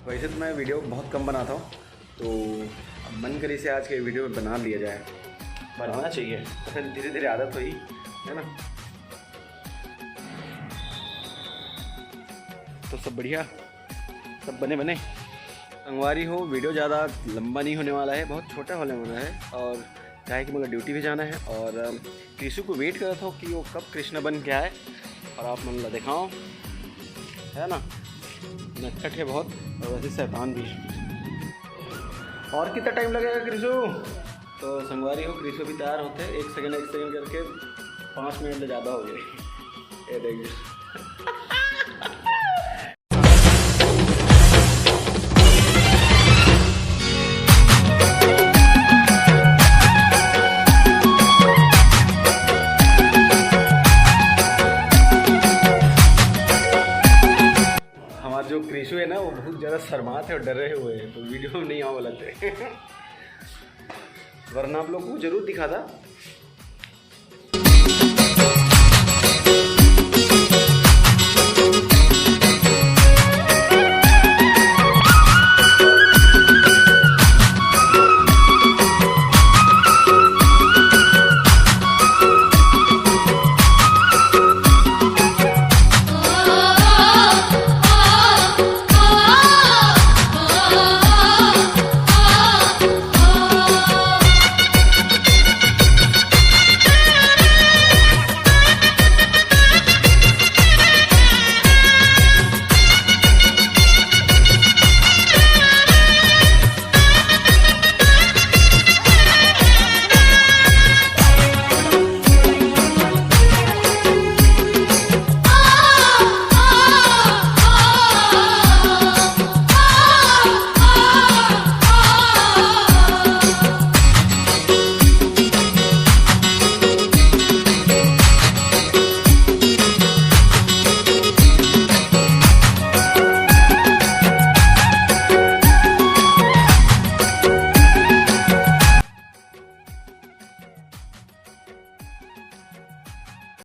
वैसे तो मैं वीडियो बहुत कम बनाता हूँ, तो अब मन करी से आज के वीडियो में बना लिया जाए। बनाना चाहिए तो फिर धीरे धीरे आदत हुई है ना। तो सब बढ़िया, सब बने बने संगवारी हो। वीडियो ज़्यादा लंबा नहीं होने वाला है, बहुत छोटा होने वाला है। और क्या है कि मुझे ड्यूटी भी जाना है और कृषु को वेट कर रहा था कि वो कब कृष्ण बन के आए। और आप मन ला दिखाओ, है ना, नटखट है बहुत और वैसे शैतान भी। और कितना टाइम लगेगा कृषु? तो संगवारी हो, कृषु भी तैयार होते हैं। एक सेकंड करके 5 मिनट से ज़्यादा हो गए। ये देखिए हमारा जो कृषु है ना, वो बहुत ज़्यादा शर्माते और डरे हुए हैं, तो वीडियो में नहीं आने वाला थे। वरना आप लोग को जरूर दिखा था